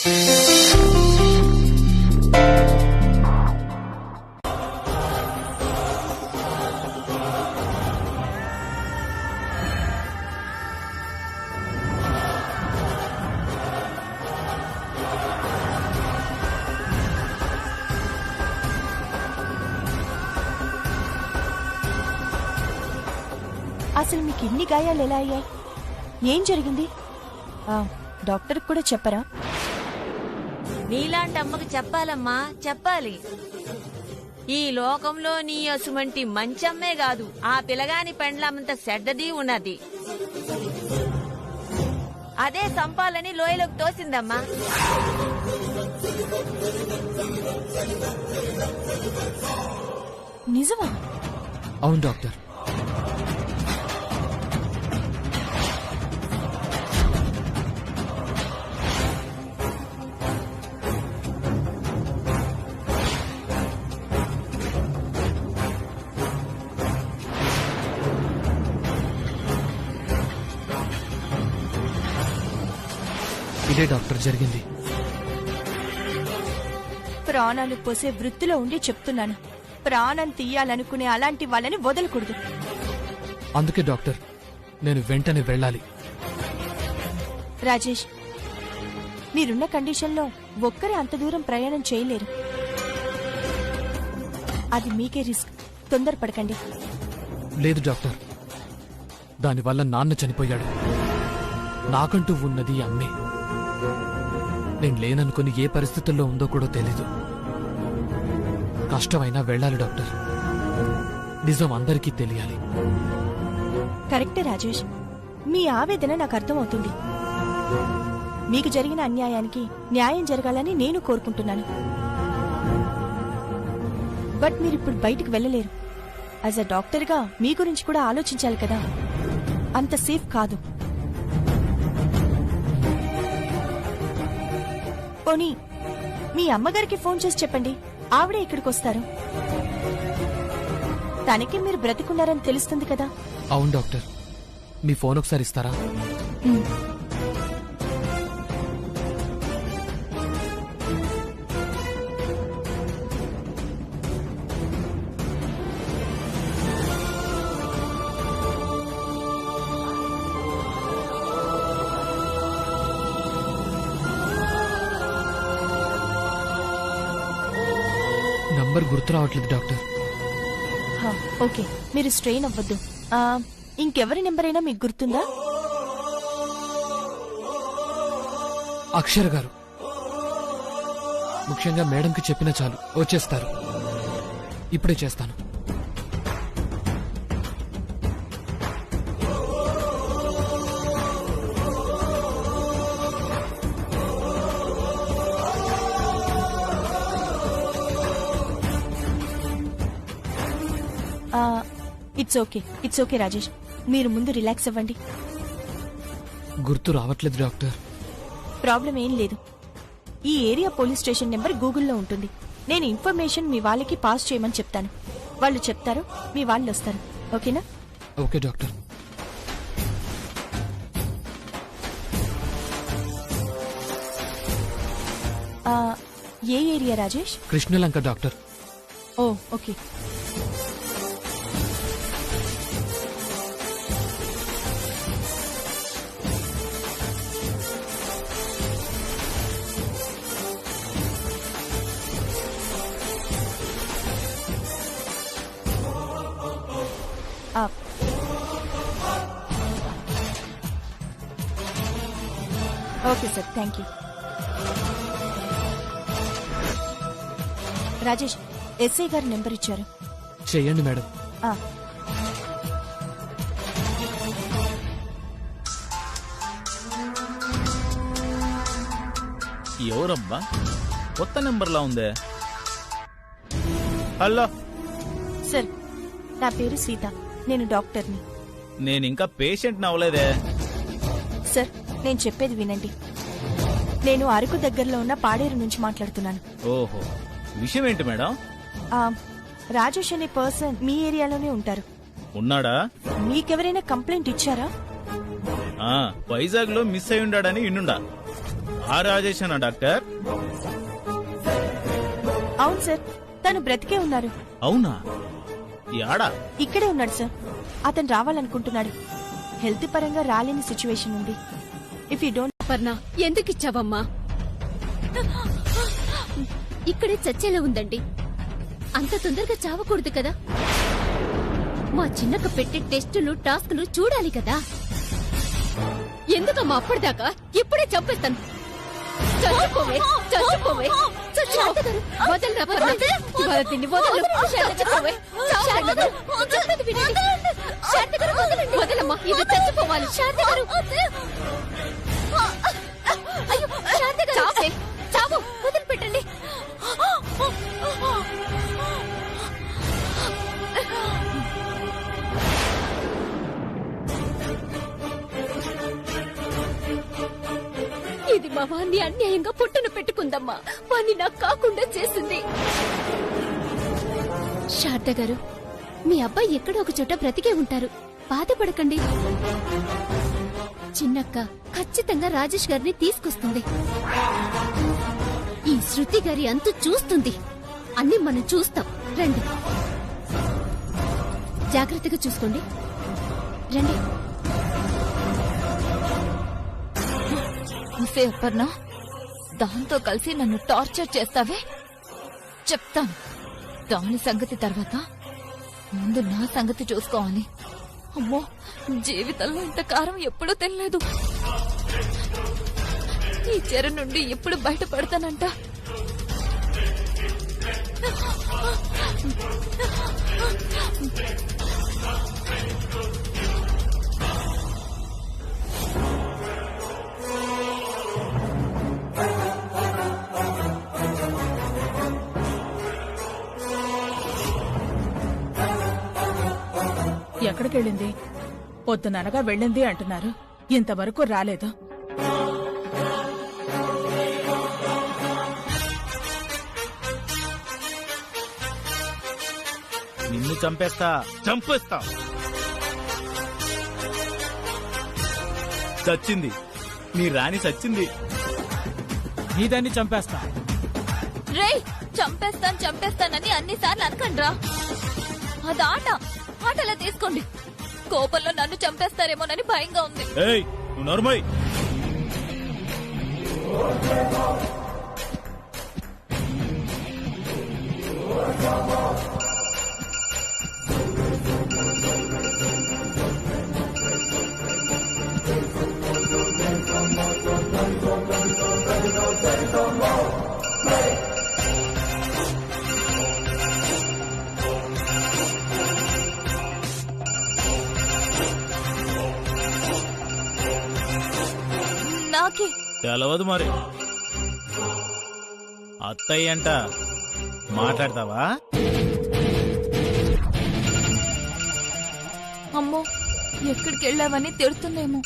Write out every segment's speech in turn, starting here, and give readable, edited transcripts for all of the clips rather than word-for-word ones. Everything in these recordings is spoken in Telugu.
అసలు మీకు ఇన్ని గాయాలు ఎలా అయ్యాయి? ఏం జరిగింది? డాక్టర్ కూడా చెప్పరా? నీలాంటి అమ్మకి చెప్పాలమ్మా, చెప్పాలి. ఈ లోకంలో నీ అసుమంటి మంచమ్మే కాదు, ఆ పిల్లగాని పెండ్లామంత చెడ్డది ఉన్నది. అదే సంపాలని లోయలోకి తోసిందమ్మా. నిజమా? అవును డాక్టర్. ఇదే డాక్టర్ జరిగింది. ప్రాణాలు పోసే వృత్తిలో ఉండి చెప్తున్నాను, ప్రాణం తీయాలనుకునే అలాంటి వాళ్ళని వదలకూడదు. అందుకే డాక్టర్ నేను వెంటనే వెళ్ళాలి. రాజేష్, మీరున్న కండిషన్లో ఒక్కరే అంత దూరం ప్రయాణం చేయలేరు. అది మీకే రిస్క్. తొందరపడకండి. లేదు డాక్టర్, దానివల్ల నాన్న చనిపోయాడు. నాకంటూ ఉన్నది అమ్మే. నేను లేననుకుని ఏ పరిస్థితుల్లో ఉందో కూడా తెలీదు. కష్టమైనా వెళ్ళాలి డాక్టర్. నిజం అందరికీ తెలియాలి. కరెక్టే రాజేష్, మీ ఆవేదన నాకు అర్థమవుతుంది. మీకు జరిగిన అన్యాయానికి న్యాయం జరగాలని నేను కోరుకుంటున్నాను. బట్ మీరిప్పుడు బయటికి వెళ్ళలేరు. యాజ్ అ డాక్టర్గా మీ గురించి కూడా ఆలోచించాలి కదా. అంత సేఫ్ కాదు. పోనీ మీ అమ్మగారికి ఫోన్ చేసి చెప్పండి, ఆవిడే ఇక్కడికి వస్తారు. తనకి మీరు బ్రతికున్నారని తెలుస్తుంది కదా. అవును డాక్టర్, మీ ఫోన్ ఒకసారి ఇస్తారా? నంబర్ గుర్తు రావట్లేదు డాక్టర్. ఓకే, మీరు స్ట్రెయిన్ అవ్వద్దు. ఇంకెవరి నెంబర్ అయినా మీకు గుర్తుందా? అక్షర్ గారు. ముఖ్యంగా మేడంకి చెప్పినా చాలు, వచ్చేస్తారు. ఇప్పుడే చేస్తాను. ఇట్స్ ఓకే రాజేష్, మీరు ముందు రిలాక్స్ అవ్వండి. గుర్తు రావట్లేదు డాక్టర్. ప్రాబ్లం ఏం లేదు. ఈ ఏరియా పోలీస్ స్టేషన్ నెంబర్ గూగుల్లో ఉంటుంది. నేను ఇన్ఫర్మేషన్ మీ వాళ్ళకి పాస్ చేయమని చెప్తాను. వాళ్ళు చెప్తారు, మీ వాళ్ళు వస్తారు. ఓకేనా? Okay doctor. ఏ area Rajesh? Krishnalanka doctor. Oh okay. Okay sir, thank you. Rajesh, SI గారు నెంబర్ ఇచ్చారు. చెయ్యండి మేడం. ఎవరబ్బా, కొత్త నెంబర్లా ఉందే. హలో సార్, నా పేరు సీత, నేను డాక్టర్ని. నేనింకా పేషెంట్ అవ్వలేదే. సార్, నేను చెప్పేది వినండి. నేను అరకు దగ్గరలో ఉన్న పాడేరు నుంచి మాట్లాడుతున్నాను. ఓహో, విషయం ఏంటి మేడం? రాజేష్ అనే పర్సన్ మీ ఏరియాలోనే ఉంటారు. ఉన్నాడా? మీకెవరైనా కంప్లైంట్ ఇచ్చారా? వైజాగ్ లో మిస్ అయి ఉండాడని ఇన్నుండా. ఆ రాజేషనా డాక్టర్? అవును సార్, తను బ్రతికే ఉన్నారు. అవునా? యాడా? ఇక్కడే ఉన్నాడు సార్. అతను రావాలనుకుంటున్నాడు. హెల్త్ పరంగా రాలేని సిచ్యువేషన్ ఉంది. ఇఫ్ యూ డోంట్ పర్ణ ఎందుకు ఇచ్చావమ్మా? ఇక్కడే చచ్చేలా ఉందండి. అంత తొందరగా చావకూడదు కదా. మా చిన్నక్క పెట్టే టెస్టులు టాస్కులు చూడాలి కదా. ఎందుకమ్మా అప్పటిదాకా? ఇప్పుడే చంపేస్తాను. చచ్చిపోవే, చచ్చిపోవే. శాంతగారు, వదలరా పర్ణ. ఇవాళ దీన్ని వదలు. చచ్చిపోవే. శాంతగారు, చెప్పేది వినండి. శాంతగారు, వదలండి. వదలమ్మా, ఇది చచ్చిపోవాలి. శాంతగారు, అయ్యో శాంతగారు, చావే, చావు, వదిలిపెట్టండి. ఇది మా వాణ్ణి అన్యాయంగా పుట్టును పెట్టుకుందమ్మా. వాణ్ణి నాకు కాకుండా చేసింది. శారద గారు, మీ అబ్బాయి ఎక్కడో ఒక చోట బ్రతికే ఉంటారు. బాధపడకండి. చిన్నక్క ఖచ్చితంగా రాజేష్ గారిని తీసుకొస్తుంది. ఈ శృతి గారి అంతు చూస్తుంది. అన్ని మనం చూస్తాం. రండి, జాగ్రత్తగా చూసుకోండి. రండి. అపర్ణ, దాంతో కలిసి నన్ను టార్చర్ చేస్తావే, చెప్తాను. దాని సంగతి తర్వాత ముందు నా సంగతి చూసుకోవాలి. అమ్మో, జీవితంలో ఇంత కారం ఎప్పుడూ తినలేదు. ఈ చెర నుండి ఎప్పుడు బయటపడతానంట. ఎక్కడికెళ్ళింది? పొద్దుననగా వెళ్ళింది అంటున్నారు, ఇంతవరకు రాలేదు. నిన్ను చంపేస్తా, చంపేస్తా. చచ్చింది, నీ రాణి చచ్చింది. నీ దాన్ని చంపేస్తా. రేయ్, చంపేస్తానని అన్నిసార్లు అనకండ్రా. అది ఆటలా తీసుకోండి. కోపంలో నన్ను చంపేస్తారేమోనని భయంగా ఉంది. ఏయ్, నువ్వు నోర్మోయ్. నాకే తెలవదు మరి. అత్తయ్య అంట, మాట్లాడతావా? అమ్మో, ఎక్కడికి వెళ్ళావని తిడుతుందేమో.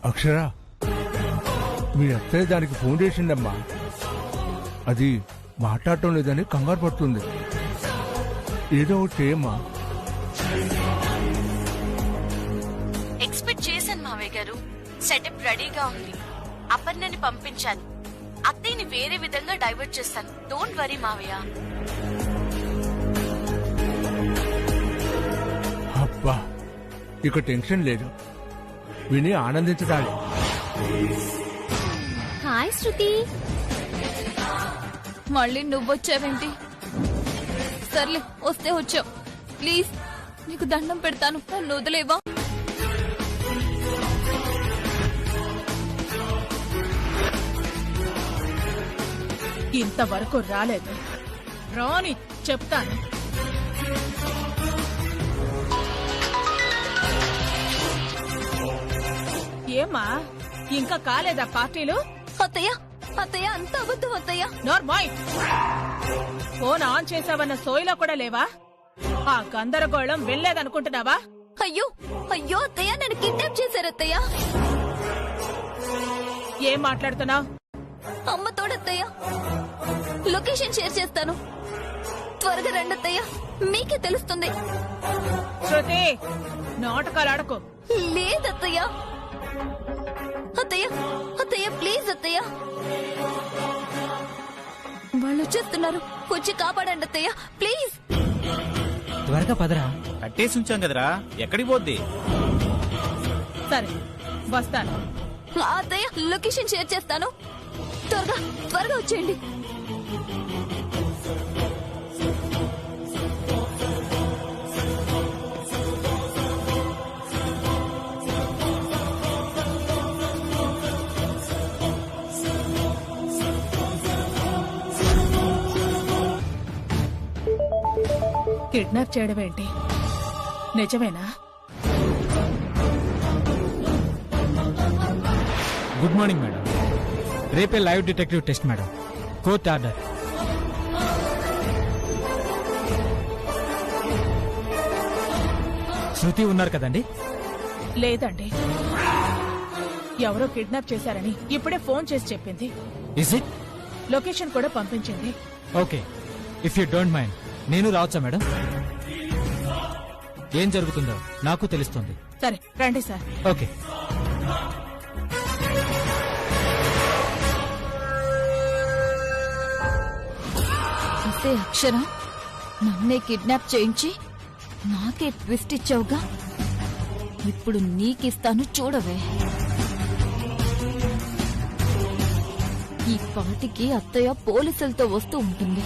అక్షర, మీ అత్తయ్య దానికి ఫోన్ చేసిండమ్మా. అది మాట్లాడటం లేదని కంగారు పడుతుంది. ఏదో ఒకటి చేయమ్మా. ఎక్స్పెక్ట్ చేశాను మావయ్య గారు. సెటప్ రెడీగా ఉంది. అపర్ణని పంపించాను. అత్తయ్యని వేరే విధంగా డైవర్ట్ చేస్తాను. డోంట్ వరీ మావయ్య. అబ్బా ఇక టెన్షన్ లేదు, విని ఆనందించడాలి. హాయ్ శృతి. మళ్ళీ నువ్వొచ్చావేంటి? సర్లే వస్తే వచ్చావు. ప్లీజ్ నీకు దండం పెడతాను, నన్ను వదిలేవా? ఇంతవరకు రాలేదు. రాని చెప్తాను. ఏమ్మా ఇంకా కాలేదా పార్టీలు? అత్తయ్య అత్తయ్య అంత అబద్ధం అత్తయ్య. నోర్మాయ్, ఫోన్ ఆన్ చేసావన్న సోయిలో కూడా లేవా? ఆ గందరగోళం వెళ్ళలేదనుకుంటున్నావా? అయ్యో అయ్యో అత్తయ్య, నన్ను కిడ్నాప్ చేశారు అత్తయ్య. ఏం మాట్లాడుతున్నావు? అమ్మ తోడత్తయ్య, లొకేషన్ షేర్ చేస్తాను, త్వరగా రండి అత్తయ్య, మీకే తెలుస్తుంది. శృతి, నాటకాలు ఆడకు. లేదత్తయ్య. అత్తయ్య అత్తయ్య ప్లీజ్ అత్తయ్య, వాళ్ళు వచ్చేస్తున్నారు, వచ్చి కాపాడండి అత్తయ్య ప్లీజ్. త్వరగా పదరా. కట్టేసి ఉంచాం కదరా, ఎక్కడికి పోద్ది? సరే వస్తాను. అత్తయ్య లొకేషన్ షేర్ చేస్తాను, త్వరగా త్వరగా వచ్చేయండి. కిడ్నాప్ చేయడం ఏంటి? నిజమేనా? Good morning madam. రేపే live detective test madam. Court order. Shruti ఉన్నారు కదండి? లేదండి, ఎవరో కిడ్నాప్ చేశారని ఇప్పుడే ఫోన్ చేసి చెప్పింది. Is it? లొకేషన్ కూడా పంపించింది. Okay, if you don't mind నేను రావచ్చా మేడం? ఏం జరుగుతుందో నాకు తెలుస్తుంది. సరే రండి సార్. ఓకే. అంతే అక్షర, నన్నే కిడ్నాప్ చేయించి నాకే ట్విస్ట్ ఇచ్చావుగా, ఇప్పుడు నీకిస్తాను చూడవే. ఈ పాటికి అత్తయ్య పోలీసులతో వస్తూ ఉంటుంది.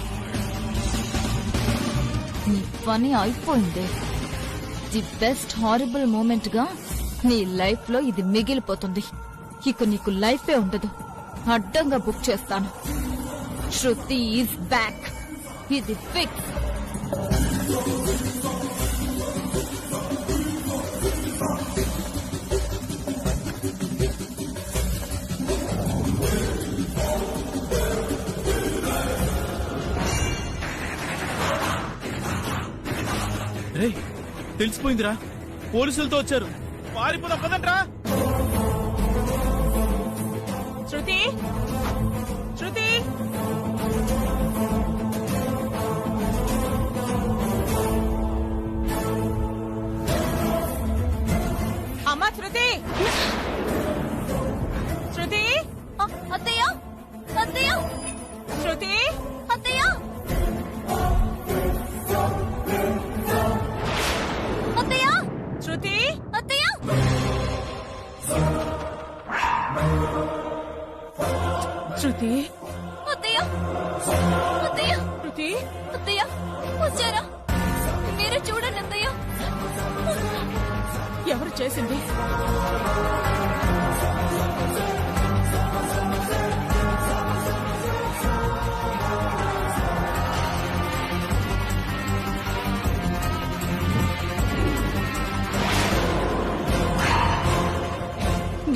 నీ పని అయిపోయింది. ది బెస్ట్ హారిబుల్ మూమెంట్ గా నీ లైఫ్ లో ఇది మిగిలిపోతుంది. ఇక నీకు లైఫే ఉండదు. అడ్డంగా బుక్ చేస్తాను. శృతి ఈజ్ బ్యాక్. ఇది ఫిక్స్. రే, తెలిసిపోయిందిరా, పోలీసులతో వచ్చారు. పారిపోదాం పదండ్రా. శృతి, శృతి, అమ్మా శృతి, శృతి, అత్తయ్య అత్తయ్య శృతి, అత్తయ్య అత్తయ్య శృతి, అత్తయ్య శృతి, అత్తయ్య అత్తయ్య శృతి. అత్తయ్య వచ్చారా? మీరు చూడండి అత్తయ్య. ఎవరు చేసింది?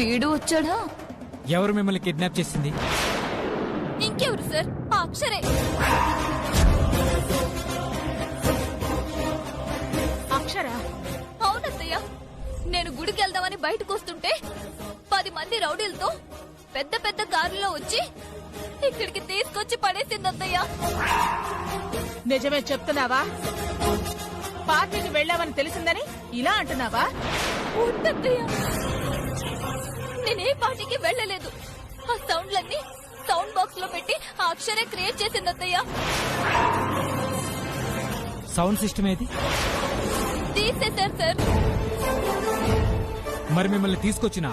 వీడు వచ్చాడా? ఎవరు మిమ్మల్ని కిడ్నాప్ చేసింది? ఇంకెవరు సార్? ఆ అక్షరే. అక్షర? అవునత్తయ్య, నేను గుడికి వెళ్దామని బయటకు వస్తుంటే 10 మంది రౌడీలతో పెద్ద పెద్ద కారులో వచ్చి ఇక్కడికి తీసుకొచ్చి పడేసిందత్తయ్య. నిజమే చెప్తున్నావా? పార్టీకి వెళ్ళామని తెలిసిందని ఇలా అంటున్నావా? ఉంటత్తయ్య, నేనే పార్టీకి వెళ్ళలేదు. ఆ సౌండ్లన్నీ సౌండ్ బాక్స్ లో పెట్టి ఆ అక్షరే క్రియేట్ చేసింది అత్తయ్య. సౌండ్ సిస్టమ్ ఏది? తీసేశారు సార్. మరి మిమ్మల్ని తీసుకొచ్చిన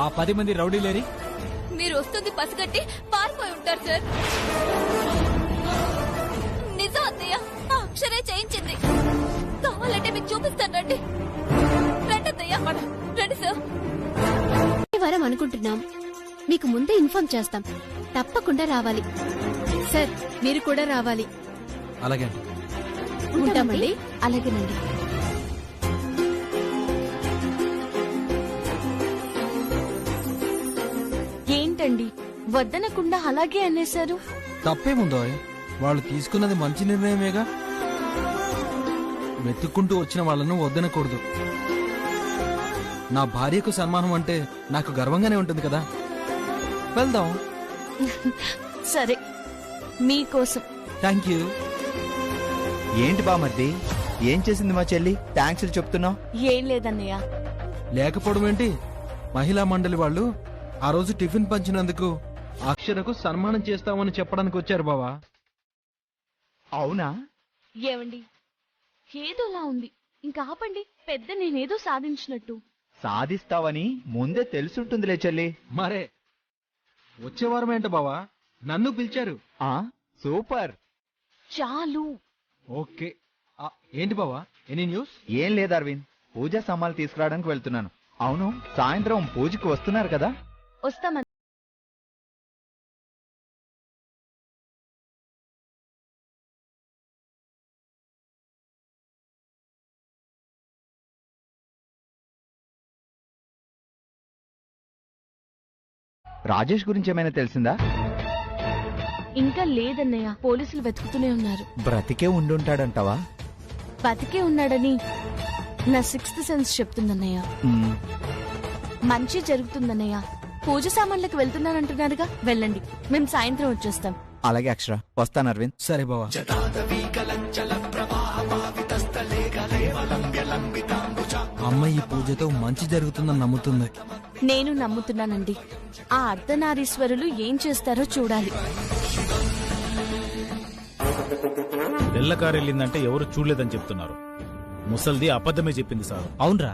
ఆ 10 మంది రౌడీలేరి? మీరు వస్తుంది పసిగట్టి పారిపోయి ఉంటారు సార్. నిజం అత్తయ్య, ఆ అక్షరే చేయించింది. కావాలంటే మీకు చూపిస్తాను, రండి. రండి అత్తయ్య, రండి సార్. వారం అనుకుంటున్నాం, మీకు ముందే ఇన్ఫార్మ్ చేస్తాం. తప్పకుండా రావాలి సార్, మీరు కూడా రావాలి. అలాగే. ఉంటామండి. అలాగేనండి. ఏంటండి వద్దనకుండా అలాగే అనేశారు? తప్పేముందో, వాళ్ళు తీసుకున్నది మంచి నిర్ణయమేగా. వెతుక్కుంటూ వచ్చిన వాళ్ళను వద్దనకూడదు. నా భార్యకు సన్మానం అంటే నాకు గర్వంగానే ఉంటుంది కదా. వెళ్దాం. సరే, మీకోసం. Thank you. ఏంటి బామర్ది, ఏం చేసింది మా చెల్లి? థ్యాంక్స్ చెప్తున్నావు. ఏం లేదన్నయ్య. లేకపోవడం ఏంటి? మహిళా మండలి వాళ్ళు ఆ రోజు టిఫిన్ పంచినందుకు అక్షరకు సన్మానం చేస్తామని చెప్పడానికి వచ్చారు బావా. అవునా? ఏమండి, ఏదోలా ఉంది. ఇంకా ఆపండి. పెద్ద నేనేదో సాధించినట్టు. సాధిస్తావని ముందే తెలుసుంటుందిలే చెల్లి. మరే వచ్చే వారం ఏంట బావా, నన్ను పిలిచారు. సూపర్. చాలు. ఓకే. ఏంటి బావా, ఎనీ న్యూస్? ఏం లేదు అరవింద్, పూజా సామాన్లు తీసుకురావడానికి వెళ్తున్నాను. అవును, సాయంత్రం పూజకి వస్తున్నారు కదా? వస్తామని. రాజేష్ గురించి ఏమైనా తెలిసిందా? ఇంకా లేదన్నయ్య, పోలీసులు వెతుకుతూనే ఉన్నారు. బ్రతికే ఉండుంటాడంటావా? బతికే ఉన్నాడని నా 6th సెన్స్ చెప్తుందన్నయ్య. మంచి జరుగుతుందన్నయ్య. పూజ సామాన్లకు వెళ్తున్నానంటున్నారుగా, వెళ్ళండి. మేము సాయంత్రం వచ్చేస్తాం. అలాగే అక్షర, వస్తాను అరవింద్. సరే బావా. అమ్మ ఈ పూజతో మంచి జరుగుతుందని నమ్ముతుంది. నేను నమ్ముతున్నానండి. ఆ అర్ధనారీశ్వరులు ఏం చేస్తారో చూడాలి. వెళ్ళకారెళ్ళిందంటే ఎవరు చూడలేదని చెప్తున్నారు. ముసల్ది అబద్ధమే చెప్పింది సార్. అవునరా,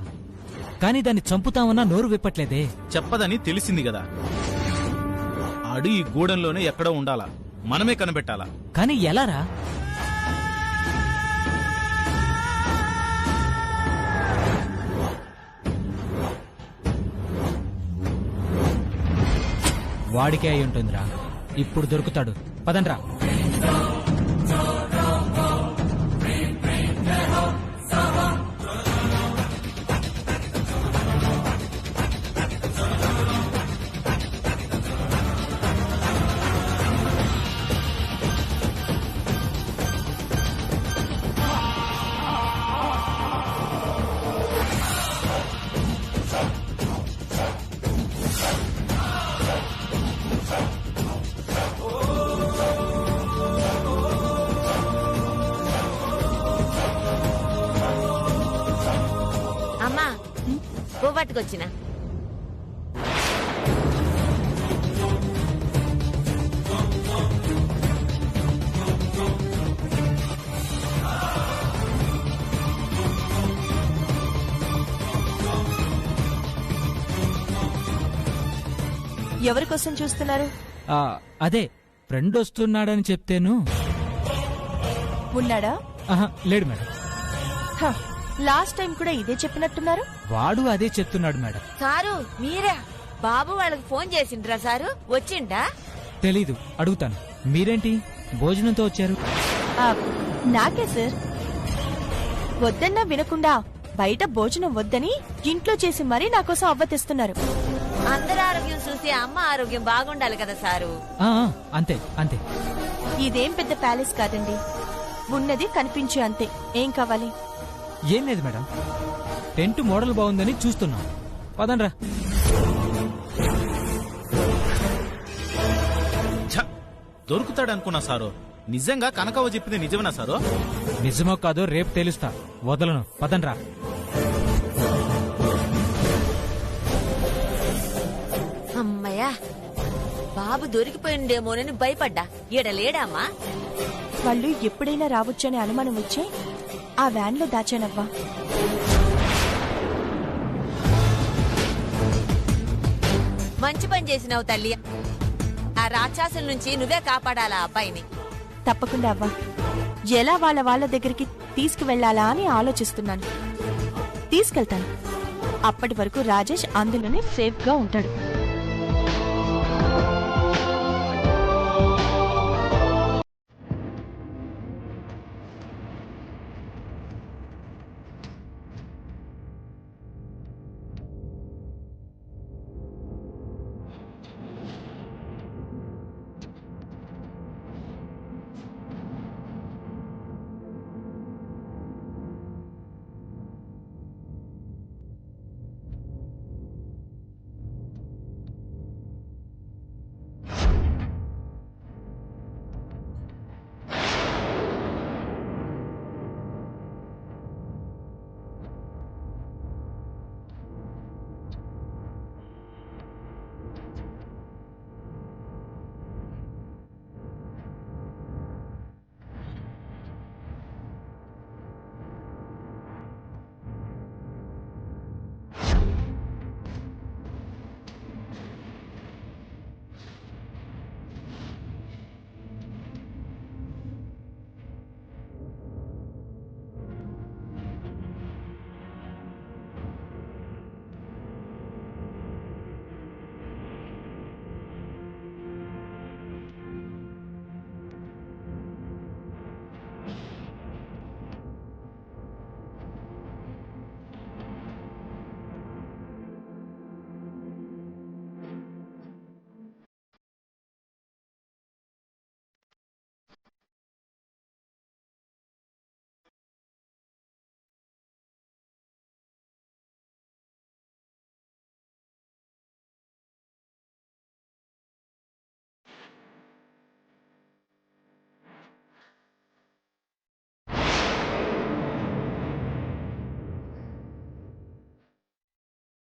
కానీ దాన్ని చంపుతామన్నా నోరు విప్పట్లేదే. చెప్పదని తెలిసింది కదా. ఆడు ఈ గూడెంలోనే ఎక్కడో ఉండాలా, మనమే కనిపెట్టాలా. కానీ ఎలారా? వాడికే అయి ఉంటుందిరా. ఇప్పుడు దొరుకుతాడు. పదండ్రా. అమ్మా, పువ్వు పట్టుకొచ్చిన. ఎవరి కోసం చూస్తున్నారు? అదే ఫ్రెండ్ వస్తున్నాడని చెప్తేను. ఉన్నాడా? లేడు మేడం. లాస్ట్ టైం కూడా ఇదే చెప్పినట్టున్నారు. వాడు అదే చెప్తున్నాడు మేడం. సారు మీరా? బాబు వాళ్ళకి ఫోన్ చేసిండ్రా సారు? వచ్చిండా? తెలీదు, అడుగుతాను. మీరేంటి భోజనంతో వచ్చారు? నాకే సార్. వద్దన్నా వినకుండా బయట భోజనం వద్దని ఇంట్లో చేసి మరీ నా కోసం అవ్వతిస్తున్నారు. అందరి ఆరోగ్యం చూసి అమ్మ ఆరోగ్యం బాగుండాలి కదా సారు. అంతే అంతే. ఇదేం పెద్ద ప్యాలెస్ కాదండి, ఉన్నది కనిపించే అంతే. ఏం కావాలి? ఏం లేదు మేడం, టెంట్ మోడల్ బాగుందని చూస్తున్నాం. పదండ్రా. దొరుకుతాడనుకున్నా సారు. నిజంగా కనకవ్వ చెప్పింది నిజమేనా సారు? నిజమో కాదో రేపు తెలుస్తా. వదలను. పదండ్రా. అమ్మయ్యా, బాబు దొరికిపోయిండేమోనని భయపడ్డా. ఈడ లేడామ్మా? వాళ్ళు ఎప్పుడైనా రావచ్చనే అనుమానం వచ్చే ఆ వ్యాన్లో దాచానవ్వా. మంచి పని చేసినావు తల్లి. ఆ రాక్షసుల నుంచి నువ్వే కాపాడాలా అబ్బాయిని. తప్పకుండా అవ్వా. ఎలా వాళ్ళ దగ్గరికి తీసుకువెళ్లాలా అని ఆలోచిస్తున్నాను. తీసుకెళ్తాను. అప్పటి వరకు రాజేష్ అందులోనే సేఫ్ గా ఉంటాడు.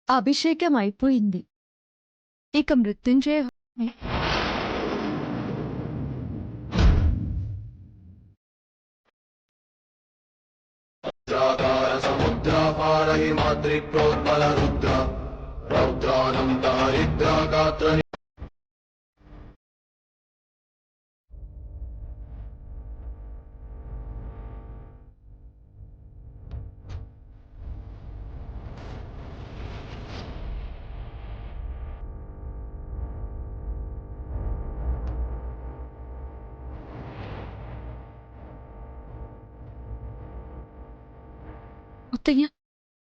అభిషేకం అయిపోయింది. ఇక మృత్యుంజయ అత్తయ్య,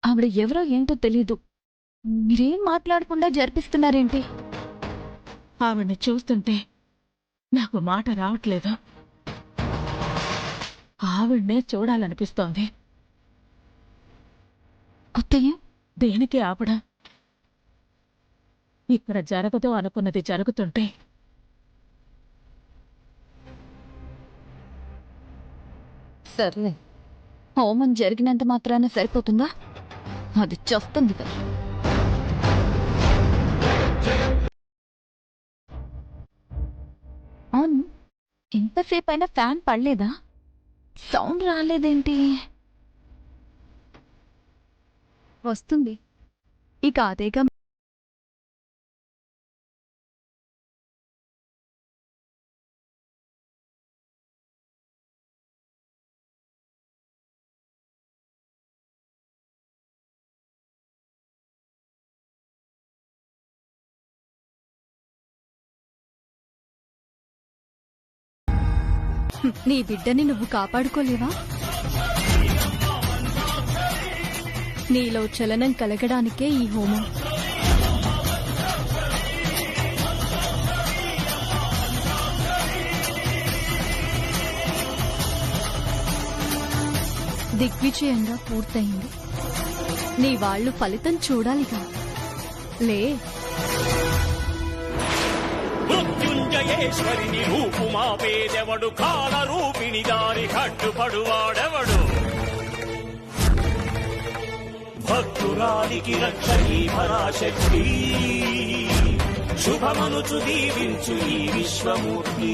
ఆవిడ ఎవరో ఏంటో తెలీదు. మీరేం మాట్లాడకుండా జరిపిస్తున్నారేంటి? ఆవిడ్ని చూస్తుంటే నాకు మాట రావట్లేదు. ఆవిడ్నే చూడాలనిపిస్తోంది. అత్తయ్య, దేనికి ఆపడా? ఇక్కడ జరగదు అనుకున్నది జరుగుతుంటే సర్లే, హోమం జరిగినంత మాత్రాన సరిపోతుందా? అది చస్తుంది కదా. అవును, ఎంతసేపు అయినా ఫ్యాన్ పడలేదా? సౌండ్ రాలేదేంటి? వస్తుంది. ఇక అదేగా. నీ బిడ్డని నువ్వు కాపాడుకోలేవా? నీలో చలనం కలగడానికే ఈ హోమం. దిగ్విజయంగా పూర్తయింది. నీ వాళ్ళు ఫలితం చూడాలిగా. లే. మృత్యుంజయేశ్వరిని రూపుమాపేదెవడు, కాల రూపిణి దారి కట్టుపడువాడెవడు? భక్తురాలికి రక్ష ఈ పరాశక్తి, శుభమనుచు దీవించు ఈ విశ్వమూర్తి.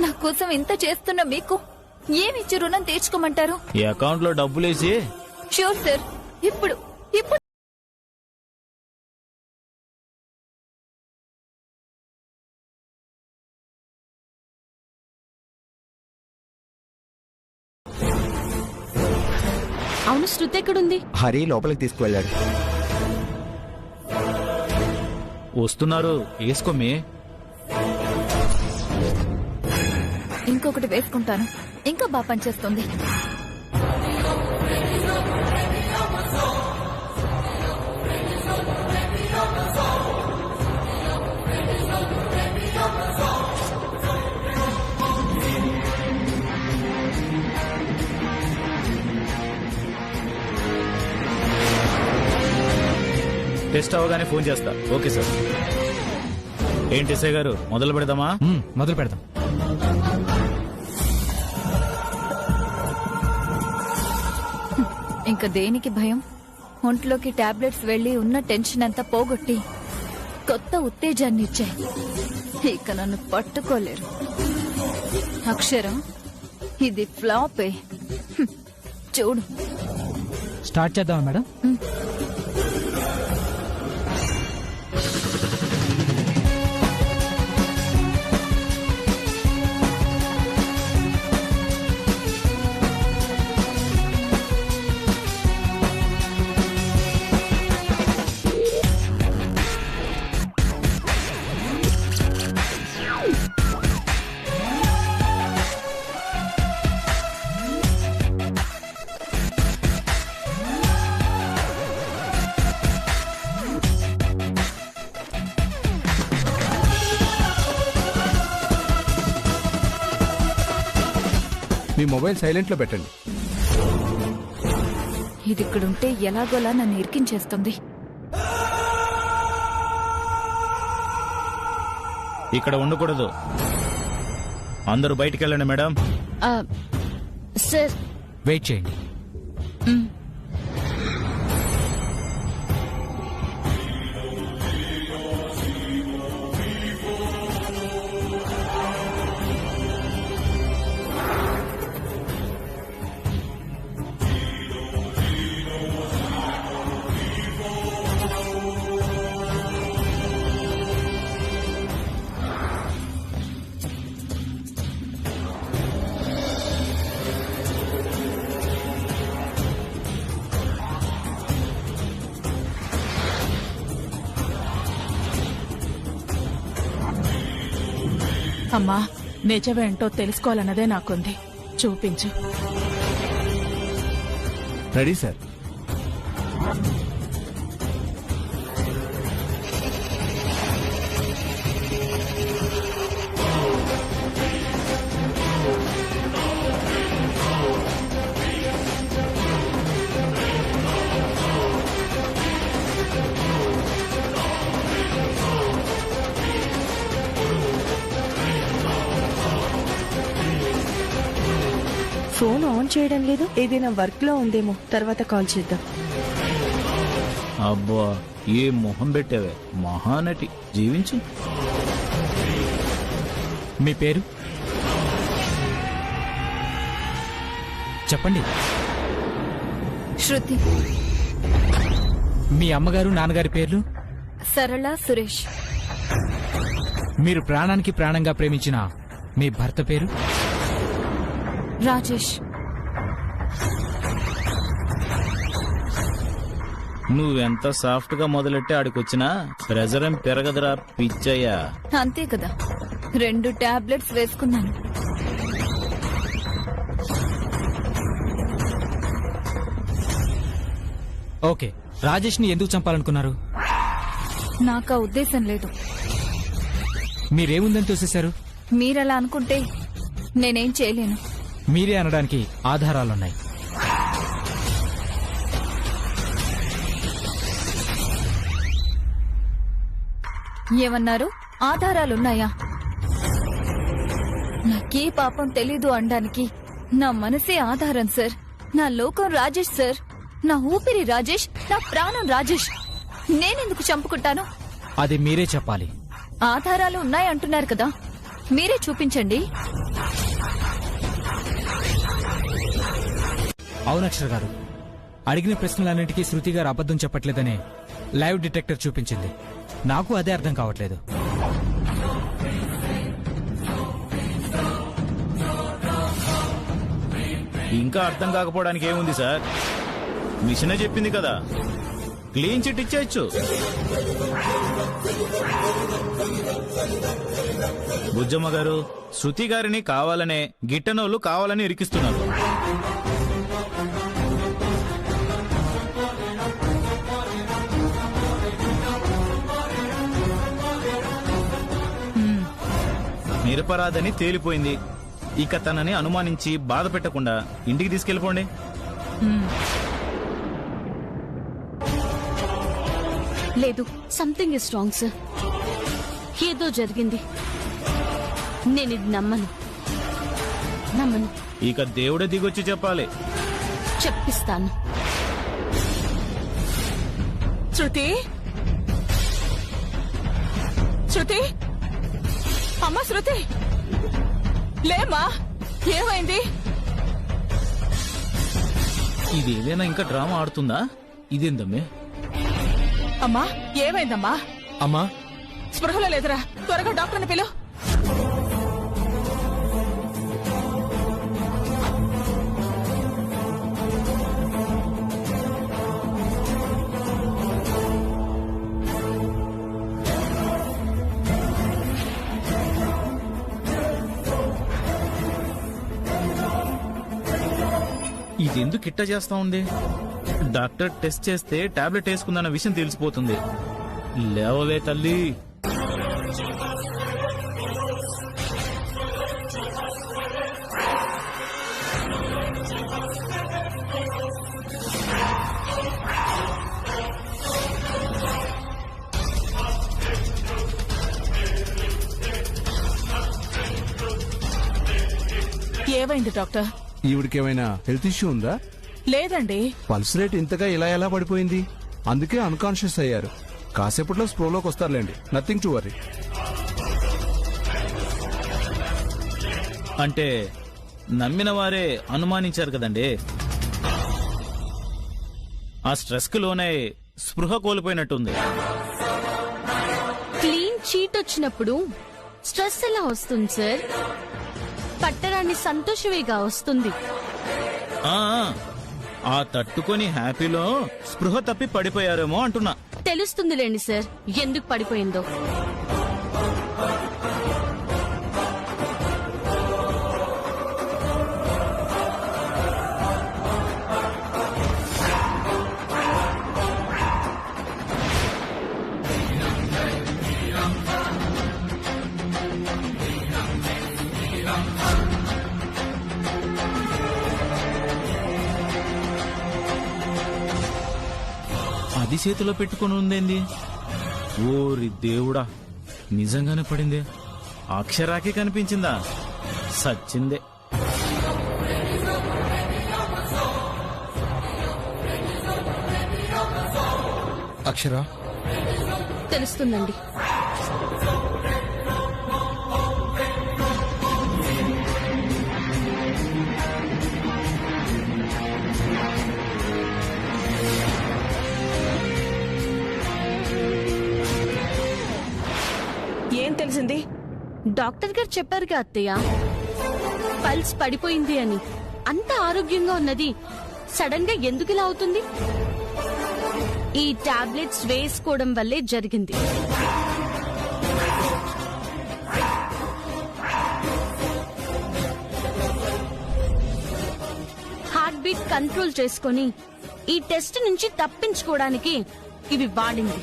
నా కోసం ఇంత చేస్తున్న మీకు ఏమిచ్చి రుణం తీర్చుకోమంటారు? ఈ అకౌంట్ లో డబ్బులేసి షూర్ సార్. ఇప్పుడు ఇప్పుడు అవును, శృతి ఎక్కడుంది? హరి లోపలికి తీసుకువెళ్ళాడు. వస్తున్నారు, వేసుకోమే. ఇంకొకటి వేసుకుంటాను. ఇంకా బాగా పనిచేస్తుంది. టెస్ట్ అవగానే ఫోన్ చేస్తా. Okay sir. ఏంటి ఎస్ఐ గారు, మొదలు పెడదామా? మొదలు పెడదాం. ఇంకా దేనికి భయం? ఒంట్లోకి టాబ్లెట్స్ వెళ్లి ఉన్న టెన్షన్ అంతా పోగొట్టి కొత్త ఉత్తేజాన్ని ఇచ్చాయి. ఇక నన్ను పట్టుకోలేరు. అక్షరం, ఇది ఫ్లాపే. చూడు. స్టార్ట్ చేద్దామా మేడం? మీ మొబైల్ సైలెంట్ లో పెట్టండి. ఇది ఇక్కడుంటే ఎలాగోలా నన్ను ఇరికించేస్తుంది. ఇక్కడ ఉండకూడదు. అందరూ బయటికి వెళ్ళండి మేడం. సార్, వెయిట్ చేయండి. అమ్మా, నిజమేంటో తెలుసుకోవాలన్నదే నాకుంది. చూపించు. Ready sir. ఫోన్ ఆన్ చేయడం లేదు. ఏదైనా వర్క్ లో ఉందేమో, తర్వాత కాల్ చేద్దాం. అబ్బా, ఏ మొహం పెట్టావే మహానటి. జీవించు. మీ పేరు చెప్పండి. శృతి. మీ అమ్మగారు నాన్నగారి పేర్లు? సరళ, సురేష్. మీరు ప్రాణానికి ప్రాణంగా ప్రేమించిన మీ భర్త పేరు? రాజేష్. నువ్వెంత సాఫ్ట్ గా మొదలెట్టి ఆడికొచ్చినా ప్రెజర్ ఏం పెరగదురా పిచ్చయ్యా. అంతే కదా, 2 టాబ్లెట్స్ వేసుకున్నాను. ఓకే, రాజేష్ ని ఎందుకు చంపాలనుకున్నారు? నాకు ఆ ఉద్దేశం లేదు. మీరేముందని తోసేశారు? మీరలా అనుకుంటే నేనేం చేయలేను. మీరే అనడానికి ఆధారాలున్నాయి. ఏమన్నారు? ఆధారాలున్నాయా? నాకే పాపం తెలీదు అనడానికి నా మనసే ఆధారం సార్. నా లోకం రాజేష్ సార్. నా ఊపిరి రాజేష్, నా ప్రాణం రాజేష్. నేనెందుకు చంపుకుంటాను? అది మీరే చెప్పాలి. ఆధారాలు ఉన్నాయంటున్నారు కదా, మీరే చూపించండి. అవునక్షర గారు, అడిగిన ప్రశ్నలన్నింటికీ శృతి గారు అబద్ధం చెప్పట్లేదనే లైవ్ డిటెక్టర్ చూపించింది. నాకు అదే అర్థం కావట్లేదు. ఇంకా అర్థం కాకపోవడానికి ఏముంది సార్? మిషనే చెప్పింది కదా, క్లీన్ చిట్ ఇచ్చేయచ్చు. బుజ్జమ్మ గారు, శృతి గారిని కావాలనే గిట్టనోళ్ళు కావాలని ఇరికిస్తున్నారు. నిరపరాధని తేలిపోయింది. ఇక తనని అనుమానించి బాధ పెట్టకుండా ఇంటికి తీసుకెళ్ళిపోండి. లేదు, సంథింగ్ ఇస్ రాంగ్ సార్. ఏదో జరిగింది. నేను ఇది నమ్మను. ఇక దేవుడే దిగొచ్చి చెప్పాలి. చెప్పిస్తాను. శృతి, శృతి, అమ్మా శృతి, లేమా, ఏమైంది? ఇదేదైనా ఇంకా డ్రామా ఆడుతుందా? ఇదేందమ్మే? అమ్మా ఏమైందమ్మా? అమ్మా స్పృహలో లేదురా, త్వరగా డాక్టర్ని పిలు. ఇదెందుకు కిట్ట చేస్తా ఉంది? డాక్టర్ టెస్ట్ చేస్తే టాబ్లెట్ వేసుకుందన్న విషయం తెలిసిపోతుంది. లేవవే తల్లి. ఏమైంది డాక్టర్? ఈవిడికేమైనా హెల్త్ ఇష్యూ ఉందా? లేదండి. పల్స్ రేట్ ఇంతగా ఇలా ఎలా పడిపోయింది? అందుకే అన్కాన్షియస్ అయ్యారు. కాసేపట్లో స్ప్రోలోకి వస్తారులేండి. Nothing to worry. అంటే నమ్మిన వారే అనుమానించారు కదండి. ఆ స్ట్రెస్ కు లోనే స్పృహ కోల్పోయినట్టుంది. క్లీన్ చీట్ వచ్చినప్పుడు స్ట్రెస్ ఎలా వస్తుంది సార్? పట్టరాన్ని సంతోషమేగా వస్తుంది. ఆ తట్టుకొని హ్యాపీలో స్పృహ తప్పి పడిపోయారేమో అంటున్నా. తెలుస్తుందిలేండి సార్ ఎందుకు పడిపోయిందో. అది చేతిలో పెట్టుకుని ఉందేంది? ఓరి దేవుడా, నిజంగానే పడిందే. అక్షరాకే కనిపించిందా? సచ్చిందే. అక్షరా తెలుస్తుందండి. ఏం తెలిసింది? డాక్టర్ గారు చెప్పారుగా అత్తయ్య, పల్స్ పడిపోయింది అని. అంత ఆరోగ్యంగా ఉన్నది సడన్ గా ఎందుకు ఇలా అవుతుంది? ఈ టాబ్లెట్స్ వేసుకోవడం వల్లే జరిగింది. హార్ట్ బీట్ కంట్రోల్ చేసుకొని ఈ టెస్ట్ నుంచి తప్పించుకోవడానికి ఇవి వాడింది.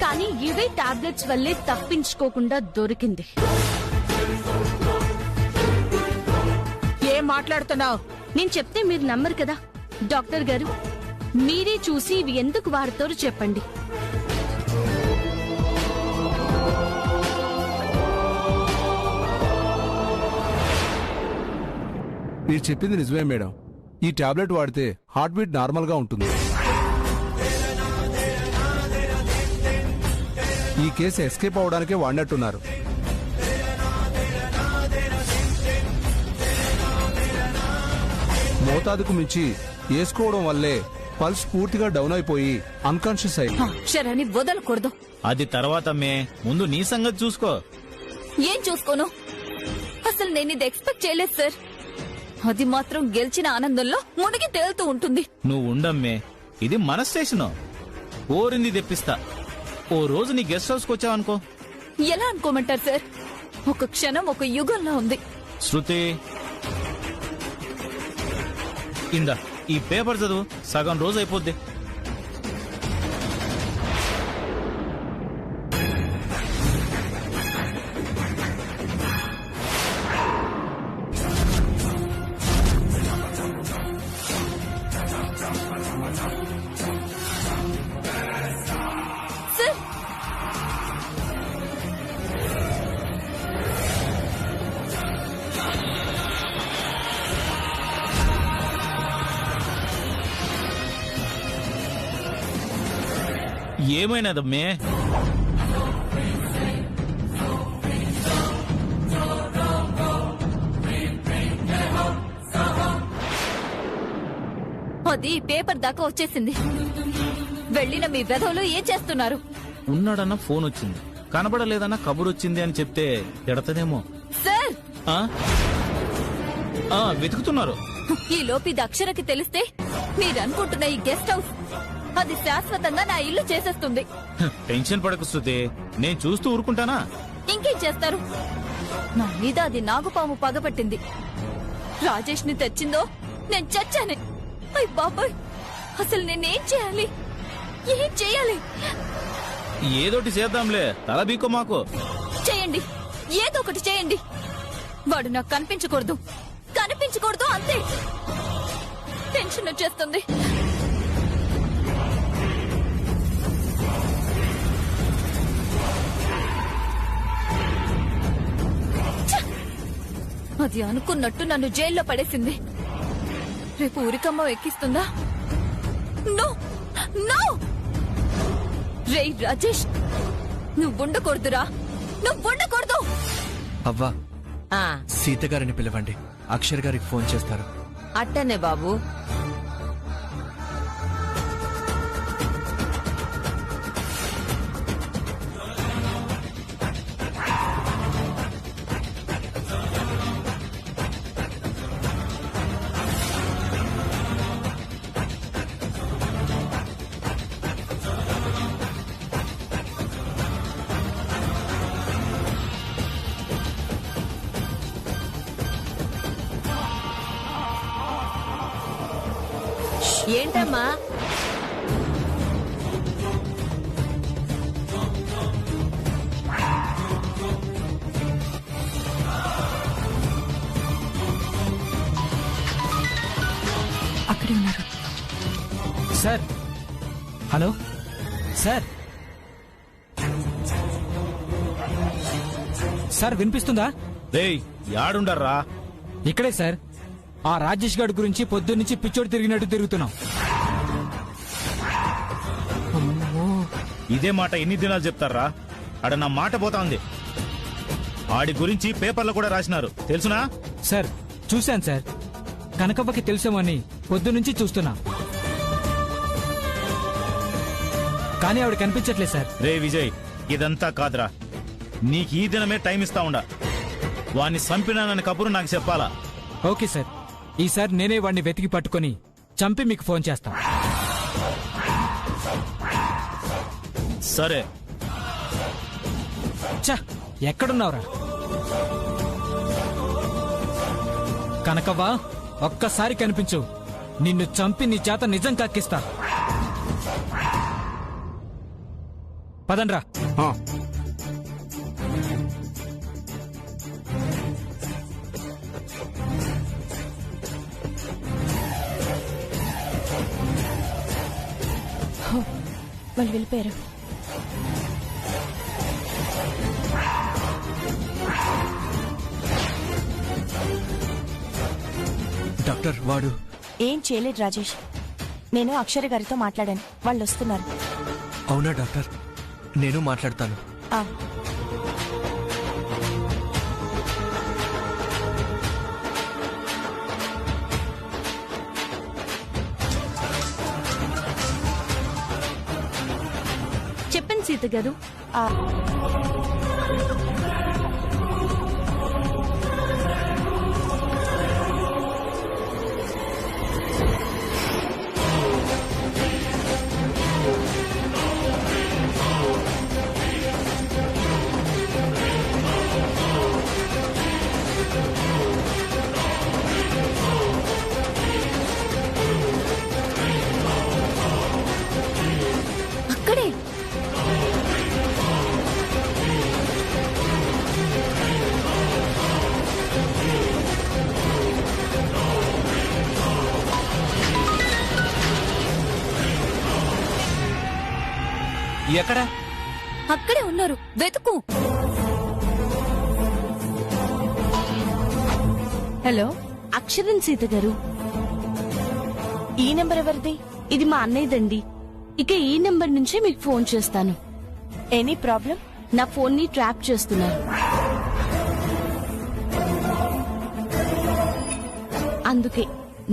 కానీ ఇవే టాబ్లెట్స్ వల్లే తప్పించుకోకుండా దొరికింది. ఏం మాట్లాడుతున్నావు? నేను చెప్తే మీరు నమ్మరు కదా డాక్టర్ గారు. మీరే చూసి ఇవి ఎందుకు వాడతారో చెప్పండి. మీరు చెప్పింది నిజమే మేడం. ఈ టాబ్లెట్ వాడితే హార్ట్ బీట్ నార్మల్ గా ఉంటుంది. ఈ కేసు ఎస్కేప్ అవడానికే వాడినట్టున్నారు. మోతాదుకు మించి వేసుకోవడం వల్లే పల్స్ పూర్తిగా డౌన్ అయిపోయి అన్కాన్షియస్ అయింది. అక్షరాన్ని వదలకూడదు. అది తర్వాత ముందు నీ సంగతి చూసుకో. ఏం చూసుకోను? అసలు నేను ఇది ఎక్స్పెక్ట్ చేయలేదు సార్. అది మాత్రం గెలిచిన ఆనందంలో మునిగి తేలుతూ ఉంటుంది. నువ్వు ఉండమ్మే, ఇది మన స్టేషను. కోరింది తెప్పిస్తా. ఓ రోజు నీ గెస్ట్ హౌస్ కు వచ్చావనుకో. ఎలా అనుకోమంటారు సార్? ఒక క్షణం ఒక యుగంలో ఉంది. శృతి, ఇందా ఈ పేపర్ చదువు, సగం రోజు అయిపోద్ది. ఏమైనదమ్మే? అది పేపర్ దాకా వచ్చేసింది. వెళ్ళిన మీ వెధవులు ఏం చేస్తున్నారు? ఉన్నాడన్న ఫోన్ వచ్చింది, కనబడలేదన్న కబురు వచ్చింది అని చెప్తే ఎడతదేమో. సార్ వెతుకుతున్నారు. ఈ లోపు ఇది అక్షరకి తెలిస్తే మీరు అనుకుంటున్న ఈ గెస్ట్ హౌస్ అది శాశ్వతంగా నా ఇల్లు చేసేస్తుంది. టెన్షన్ పడకు శృతి, నేను చూస్తూ ఊరుకుంటానా? ఇంకేం చేస్తారు? నా మీద అది నాగుపాము పగపట్టింది. రాజేష్ ని తెచ్చిందో నేను చచ్చానే. అయ్ బాబాయ్, అసలు నేనేం చేయాలి? ఏం చేయాలి? ఏదోటి చేద్దాంలే, తల బీకో మాకు. చేయండి, ఏదో ఒకటి చేయండి. వాడు నాకు కనిపించకూడదు, కనిపించకూడదు, అంతే. టెన్షన్ వచ్చేస్తుంది. అది అనుకున్నట్టు నన్ను జైల్లో పడేసింది. రేపు ఉరికమ్మ ఎక్కిస్తుందా? No no! రే రాజేష్, నువ్వుండకూడదురా, నువ్వుండకూడదు. అవ్వా, సీత గారిని పిలవండి, అక్షర్ గారికి ఫోన్ చేస్తారు. అట్టనే బాబు. ఏంటమ్మా? అక్కడే ఉన్నారు సార్. Hello sir. సార్ వినిపిస్తుందా? రేయ్, యాడుండర్రా? ఇక్కడే సార్. ఆ రాజేష్ గారి గురించి పొద్దున్నుంచి పిచ్చోడు తిరిగినట్టు తిరుగుతున్నాం. ఇదే మాట ఎన్ని దినాలు చెప్తారా? ఆడ నా మాట పోతా ఉంది. ఆడి గురించి పేపర్లో కూడా రాసినారు, తెలుసునా? సార్ చూశాను సార్. కనకవ్వకి తెలుసామని పొద్దునుంచి చూస్తున్నా, కానీ ఆవిడ కనిపించట్లేదు సార్. రే విజయ్, ఇదంతా కాదురా. నీకు ఈ దినమే టైం ఇస్తా ఉండా. వాణ్ణి చంపినానని కబురు నాకు చెప్పాలా? ఓకే సార్, ఈసారి నేనే వాడిని వెతికి పట్టుకొని చంపి మీకు ఫోన్ చేస్తా. సరే. చా, ఎక్కడున్నావురా? కనకవ్వ ఒక్కసారి కనిపించు, నిన్ను చంపి నీ చేత నిజం కక్కిస్తా. పదండ్రా. వాళ్ళు వెళ్ళిపోయారు. డాక్టర్ వాడు ఏం చేయలేదు రాజేష్. నేను అక్షర గారితో మాట్లాడాను, వాళ్ళు వస్తున్నారు. అవునా డాక్టర్, నేను మాట్లాడతాను. ఆ, చెప్పండి సీత గారు. ఆ, అక్కడే ఎక్కడ? అక్కడే ఉన్నారు, వెతుకు. హలో, అక్షరన్ సీత గారు. ఈ నెంబర్ ఎవరిది? ఇది మా అన్నయ్యదండి. ఇక ఈ నెంబర్ నుంచే మీకు ఫోన్ చేస్తాను. Any problem? నా ఫోన్ ని ట్రాప్ చేస్తున్నారు, అందుకే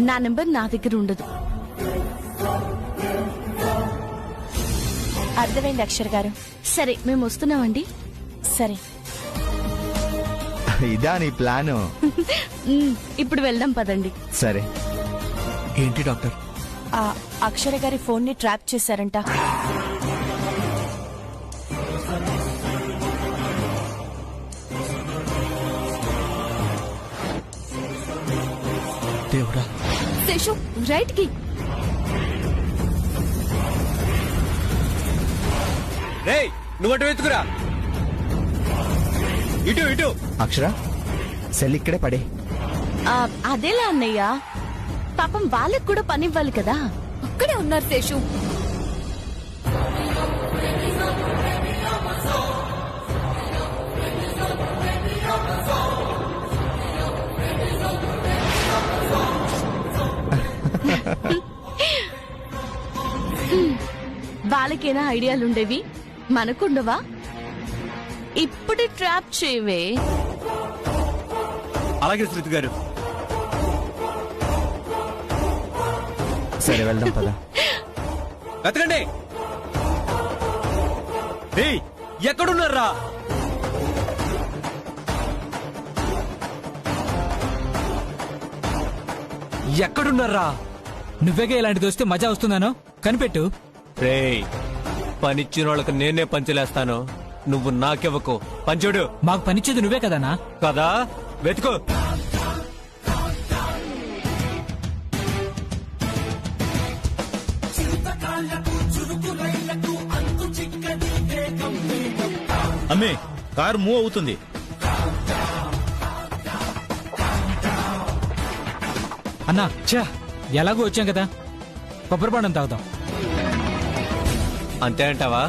నా నెంబర్ నా దగ్గర ఉండదు. అర్థమైంది అక్షర్ గారు. సరే, మేము వస్తున్నామండి. సరే. ఇదా నీ ప్లాను? ఇప్పుడు వెళ్దాం పదండి. సరే. ఏంటి డాక్టర్? ఆ అక్షర గారి ఫోన్ ని ట్రాప్ చేశారంట. దేవుడా. శేషు, రైట్ కి. రేయ్, నువ్వటు వెతుకురా. ఇటు ఇటు. అక్షర, సెల్ ఇక్కడే పడే. అదేలా అన్నయ్య, పాపం వాళ్ళకు కూడా పని ఇవ్వాలి కదా. అక్కడే ఉన్నారు శేషు. వాళ్ళకేనా ఐడియాలుండేవి, మనకుండవా? ఇప్పుడు ట్రాప్ చేయవే. అలాగే శృతి గారు. సరే వెళ్దాం పద. వెతకండి. ఎక్కడున్నారా? ఎక్కడున్నారా? నువ్వేగా ఇలాంటిది వస్తే మజా వస్తున్నాను, కనిపెట్టు. రేయ్, పనిచ్చిన వాళ్ళకి నేనే పంచలేస్తాను, నువ్వు నాకెవ్వకు. పంచుడు. మాకు పనిచ్చేది నువ్వే కదనా? కదా, వెతుకో. అమ్మే, కారు మూవ్ అవుతుంది. అన్నా ఎలాగో వచ్చాం కదా, కొబ్బరిపాండం తాగుతాం. అంతే అంటావా?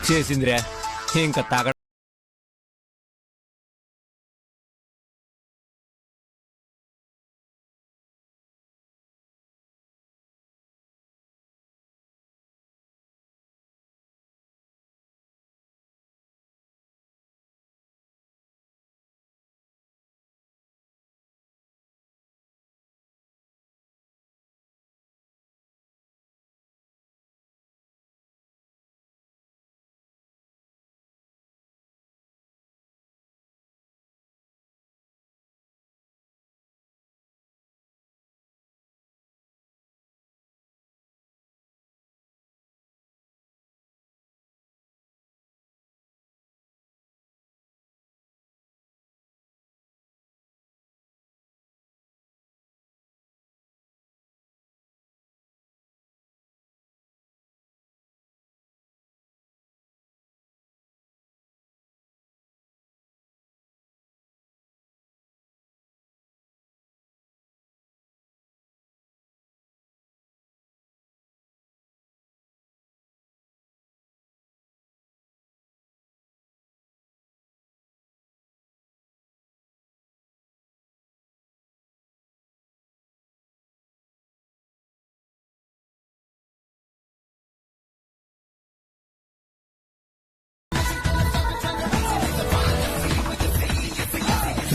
చేసిందిరా, ఇంకా తాగ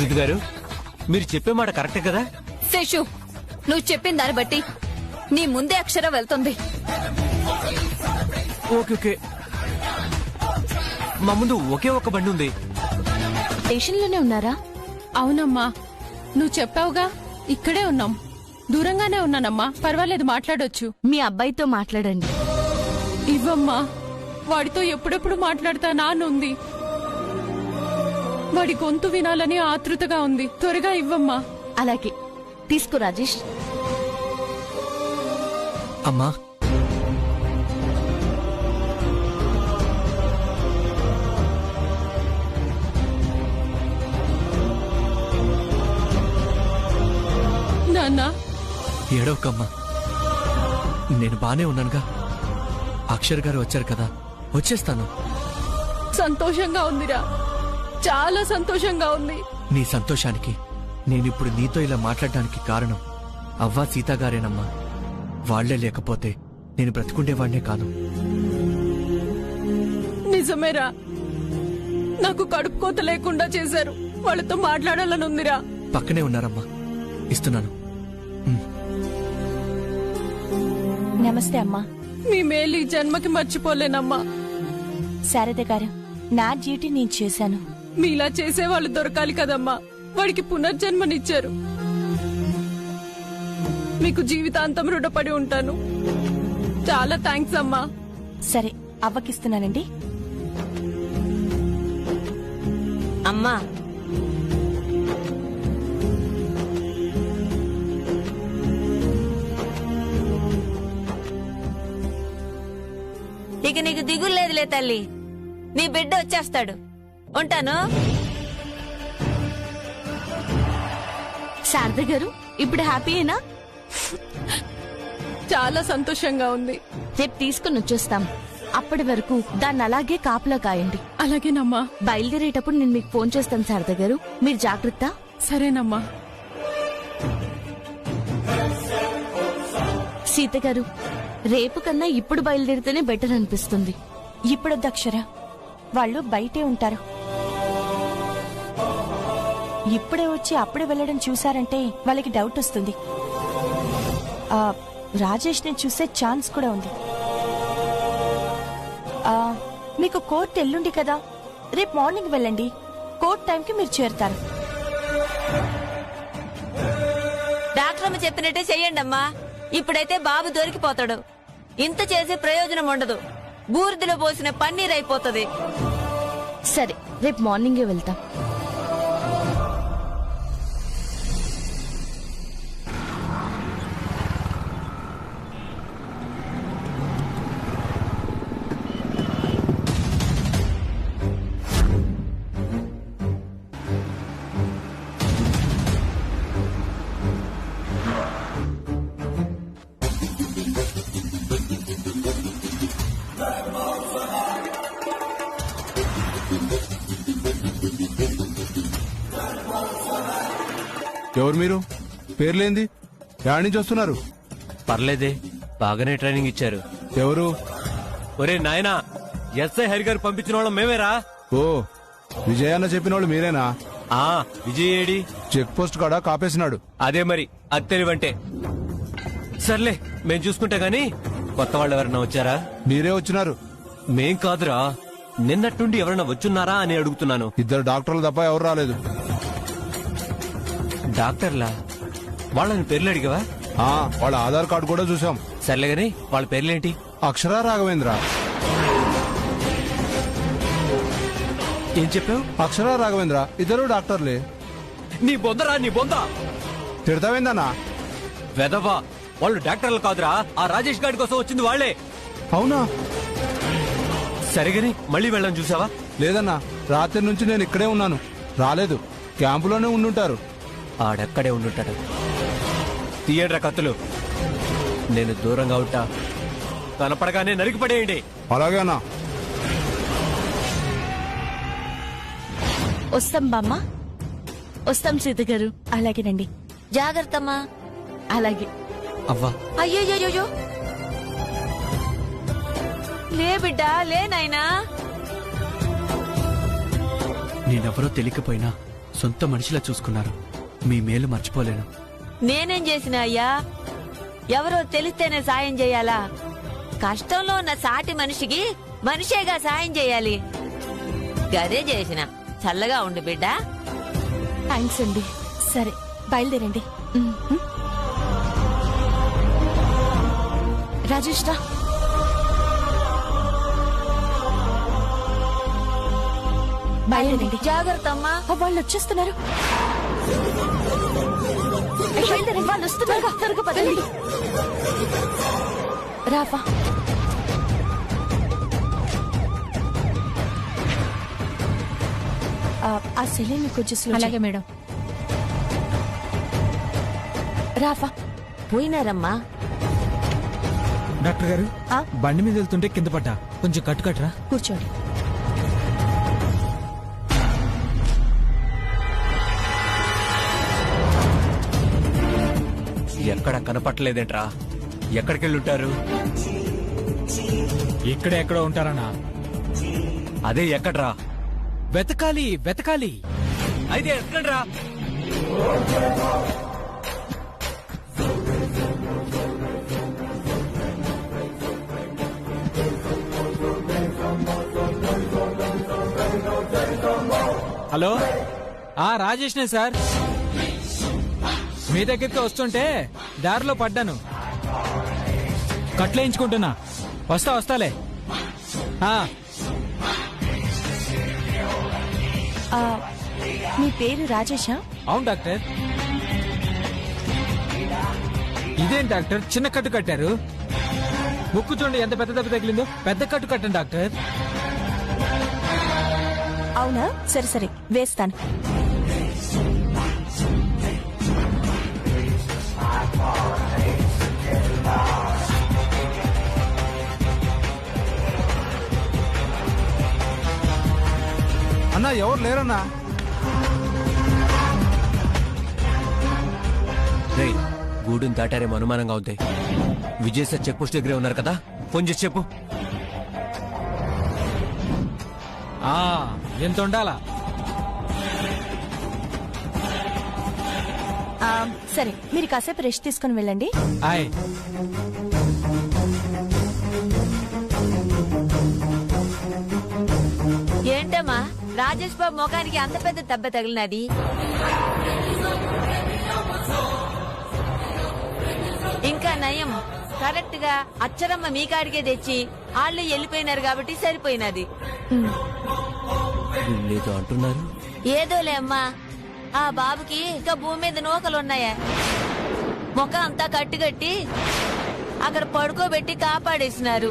సీత గారు మీరు చెప్పే మాట కరెక్టే కదా? శేషు, నువ్వు చెప్పిన దాన్ని బట్టి నీ ముందే అక్షర వెళ్తుంది. ఓకే ఓకే, మా ముందు ఒకే ఒక బండి ఉంది. స్టేషన్లోనే ఉన్నారా? అవునమ్మా, నువ్వు చెప్పావుగా, ఇక్కడే ఉన్నాం. దూరంగానే ఉన్నానమ్మా, పర్వాలేదు, మాట్లాడొచ్చు. మీ అబ్బాయితో మాట్లాడండి. ఇవ్వమ్మా, వాడితో ఎప్పుడెప్పుడు మాట్లాడతానా అని ఉంది. వాడి గొంతు వినాలని ఆతృతగా ఉంది. త్వరగా ఇవ్వమ్మా. అలాగే తీసుకో రాజేష్. అమ్మా, నాన్న, ఏడవకమ్మా, నేను బానే ఉన్నానుగా. అక్షర్ గారు వచ్చారు కదా, వచ్చేస్తాను. సంతోషంగా ఉందిరా, చాలా సంతోషంగా ఉంది. నీ సంతోషానికి నేనిప్పుడు నీతో ఇలా మాట్లాడడానికి కారణం అవ్వా సీత గారేనమ్మా. వాళ్లే లేకపోతే నేను బ్రతుకుండేవాడినే కాదు. నిజమేరా, నాకు కడుపు కోత లేకుండా చేశారు. వాళ్ళతో మాట్లాడాలని ఉందిరా. పక్కనే ఉన్నారమ్మా, ఇస్తున్నాను. నమస్తే అమ్మా. మీ మేలు ఈ జన్మకి మర్చిపోలేనమ్మా. శారద గారు, నా డ్యూటీ నేను చేశాను. మీలా చేసేవాళ్ళు దొరకాలి కదమ్మా. వాడికి పునర్జన్మనిచ్చారు. మీకు జీవితాంతం రుణపడి ఉంటాను. చాలా థ్యాంక్స్ అమ్మా. సరే, అవ్వకిస్తున్నానండి. అమ్మా, ఇక నీకు దిగులేదులే తల్లి. నీ బిడ్డ వచ్చేస్తాడు. ఉంటాను. శారద గారు, ఇప్పుడు హ్యాపీయేనా? చాలా సంతోషంగా ఉంది. రేపు తీసుకుని వచ్చేస్తాం. అప్పటి వరకు దాన్ని అలాగే కాపలా కాయండి. అలాగేనమ్మా. బయలుదేరేటప్పుడు నేను మీకు ఫోన్ చేస్తాను శారద గారు, మీరు జాగ్రత్త. సరేనమ్మా. సీత గారు, రేపు కన్నా ఇప్పుడు బయలుదేరితేనే బెటర్ అనిపిస్తుంది. ఇప్పుడొద్దు అక్షర, వాళ్ళు బయటే ఉంటారు. ఇప్పుడే వచ్చి అప్పుడే వెళ్ళడం చూసారంటే వాళ్ళకి డౌట్ వస్తుంది. రాజేష్ ని చూసే ఛాన్స్ కూడా ఉంది. మీకు కోర్టు ఎల్లుండి కదా, రేపు మార్నింగ్ వెళ్ళండి. కోర్టు టైంకి మీరు చేరుతారు. డాక్టర్ అమ్మ చెప్పినట్టే చెయ్యండి అమ్మా. ఇప్పుడైతే బాబు దొరికిపోతాడు. ఇంత చేసే ప్రయోజనం ఉండదు. బూర్దిలో పోసిన పన్నీర్ అయిపోతుంది. సరే, రేపు మార్నింగే వెళ్తాం. ఎవరు మీరు? పేర్లేంది? యాడ్ నుంచి వస్తున్నారు? పర్లేదే, బాగానే ట్రైనింగ్ ఇచ్చారు. ఎవరు? ఒరే నాయనా, ఎస్ఐ హరి గారు పంపించిన వాళ్ళం మేమేరా. ఓ, విజయ్ అన్న చెప్పిన వాళ్ళు మీరేనా? విజయ్ ఏడి? చెక్ పోస్ట్ కాడ కాపేసినాడు. అదే మరి, అది తెలివంటే. సర్లే, మేం చూసుకుంటా గాని కొత్త వాళ్ళు ఎవరన్నా వచ్చారా? మీరే వచ్చినారు. మేం కాదురా, నిన్నట్టుండి ఎవరన్నా వచ్చున్నారా అని అడుగుతున్నాను. ఇద్దరు డాక్టర్లు తప్ప ఎవరు రాలేదు. డాక్టర్లా? వాళ్ళని పేర్లు అడిగావా? వాళ్ళ ఆధార్ కార్డు కూడా చూసాం. సర్లే గాని వాళ్ళ పేర్లేంటి? అక్షర, రాఘవేంద్ర. ఏం చెప్పావు? అక్షర, రాఘవేంద్ర ఇద్దరు డాక్టర్లే. నీ బొందరా, నీ బొంద. తిడతావేందన్నా? వెదవా, వాళ్ళు డాక్టర్లు కాదురా. ఆ రాజేష్ గారి కోసం వచ్చింది వాళ్లే. అవునా? సరిగని మళ్ళీ వెళ్ళని చూసావా? లేదన్నా, రాత్రి నుంచి నేను ఇక్కడే ఉన్నాను. రాలేదు. క్యాంపులోనే ఉండుంటారు. ఆడెక్కడే ఉండుంటాడు. తీయడ్రా కత్తులు. నేను దూరంగా ఉంటా. కనపడగానే నరికి పడేయండి. అలాగే అన్నా. వస్తాం బామ్మ, వస్తాం సీత గారు. అలాగేనండి. జాగ్రత్తమ్మా. అలాగే. అవ్వా, అయ్యో, లే బిడ్డా, లే నాయనా. నేనెవరో తెలియకపోయినా సొంత మనిషిలా చూసుకున్నారు. మీ మేలు మర్చిపోలేను. నేనేం చేసినా అయ్యా? ఎవరో తెలిస్తేనే సాయం చేయాలా? కష్టంలో ఉన్న సాటి మనిషికి మనిషేగా సాయం చేయాలి. గదే చేసిన. చల్లగా ఉండు బిడ్డ. థ్యాంక్స్ అండి. సరే బయలుదేరండి. రాజేష్ రా. బయలుదేరండి. జాగ్రత్త అమ్మా. వాళ్ళు వచ్చేస్తున్నారు. బయలుదేరండి, వాళ్ళు వస్తున్నారు. త్వరగా పదండి. రాఫా. ఆ సెలీని కొంచెం అలాగే మేడం. రాఫా. పోయినారమ్మా. డాక్టర్ గారు బండి మీద వెళ్తుంటే కింద పడ్డా, కొంచెం కట్టుకట్టరా. కూర్చోండి. ఎక్కడ కనపట్టలేదేంట్రా? ఎక్కడికెళ్ళుంటారు? ఇక్కడే ఎక్కడో ఉంటారన్నా. అదే ఎక్కడ్రా? వెతకాలి వెతకాలి. అయితే ఎక్కడ్రా? Hello, రాజేష్నే sir. మీ దగ్గరికి వస్తుంటే దారిలో పడ్డాను. కట్లేయించుకుంటున్నా. వస్తాలే. మీ పేరు రాజేషా? అవును డాక్టర్. ఇదేం డాక్టర్ చిన్న కట్టు కట్టారు? ముక్కు చూడండి ఎంత పెద్ద దెబ్బ తగిలిందో. పెద్ద కట్టు కట్టండి డాక్టర్. అవునా? సరే వేస్తాను. అన్నా ఎవరు లేరన్నా? రేయ్, గూడుని దాటారేమో అనుమానంగా ఉంది. విజయ్ సార్ చెక్ పోస్ట్ దగ్గరే ఉన్నారు కదా, ఫోన్ చేసి చెప్పు. ఎంత ఉండాలా? సరే, మీరు కాసేపు రెస్ట్ తీసుకుని వెళ్ళండి. ఏంటమ్మా రాజేష్ బాబు ముఖానికి అంత పెద్ద దెబ్బ తగిలినది? ఇంకా నయం, కరెక్ట్ గా అచ్చరమ్మ మీ కాడికే తెచ్చి వాళ్ళు వెళ్ళిపోయినారు కాబట్టి సరిపోయినది. లేదో అంటున్నారు. ఏదోలే అమ్మా. ఆ బాబుకి ఇంకా భూమి మీద నూకలున్నాయా? ముఖం అంతా కట్టుకట్టి అక్కడ పడుకోబెట్టి కాపాడేసినారు.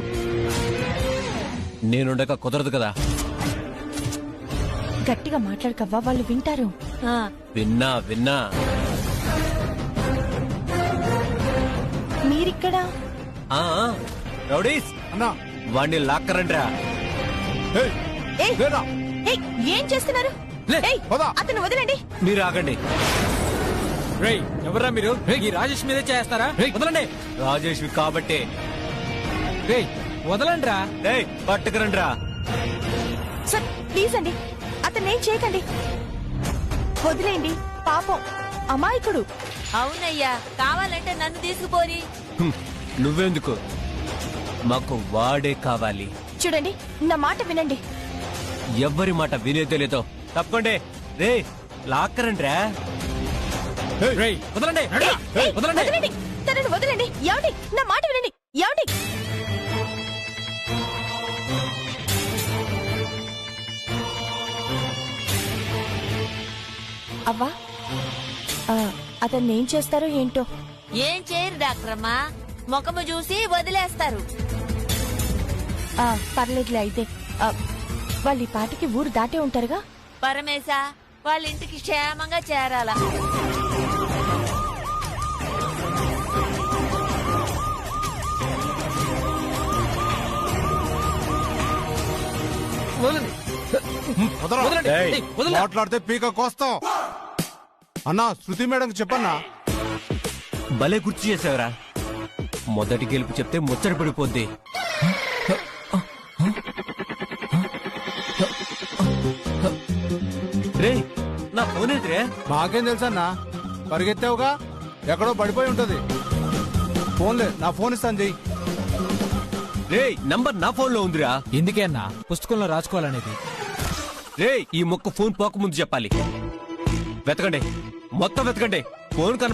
నేనుండక కుదరదు కదా. గట్టిగా మాట్లాడకవ్వా, వాళ్ళు వింటారు. విన్నా మీరిక్కడా? రౌడీస్ అన్నా, వాడిని లాక్కరండ్రా. ఏం చేస్తున్నారు? అతను వదలండి. మీరు ఆగండి. ఎవర్రా మీరు? ఈ రాజేష్ మీదే చేస్తారా? వదలండి. రాజేష్ కాబట్టే. వదలండి రా. పట్టుకురండ్రా. సార్ ప్లీజ్ అండి, అతను ఏం చేయకండి. వదిలేండి, పాపం అమాయకుడు. అవునయ్యా, కావాలంటే నన్ను తీసుకుపోరి. నువ్వెందుకు? మాకు వాడే కావాలి. చూడండి, నా మాట వినండి. ఎవ్వరి మాట వినేదో లేదో తప్పకండి. రే, లాక్కరండ్రా. వదలండి. వదలండి, తనని వదలండి. ఏమండి, నా మాట వినండి. ఏమండి? అవ్వా, అతన్ని ఏం చేస్తారో ఏంటో. ఏం చేయరు డాక్టర్ అమ్మా, ముఖము చూసి వదిలేస్తారు. పర్లేదులే. అయితే వాళ్ళు ఈ పాటికి ఊరు దాటే ఉంటారుగా. పరమేశ, వాళ్ళ ఇంటికి క్షేమంగా చేరాల. మాట్లాడితే పీక కోస్తాం. అన్నా, శృతి మేడం చెప్పన్నా. భలే గుర్తు చేసావురా. మొదటి గెలుపు చెప్తే ముచ్చట పడిపోద్ది. రే, నా ఫోన్ ఏంటిరే? మాకేం తెలుసన్నా, పరిగెత్తావుగా, ఎక్కడో పడిపోయి ఉంటది. ఫోన్లే, నా ఫోన్ ఇస్తాను చెయ్యి. రేయ్ నంబర్ నా ఫోన్ లో ఉందిరా. ఎందుకే అన్నా పుస్తకంలో రాసుకోవాలనేది? రేయ్ ఈ మొక్క ఫోన్ పోక ముందు చెప్పాలి. వెతకండి, మొత్తం వెతకండి, ఫోన్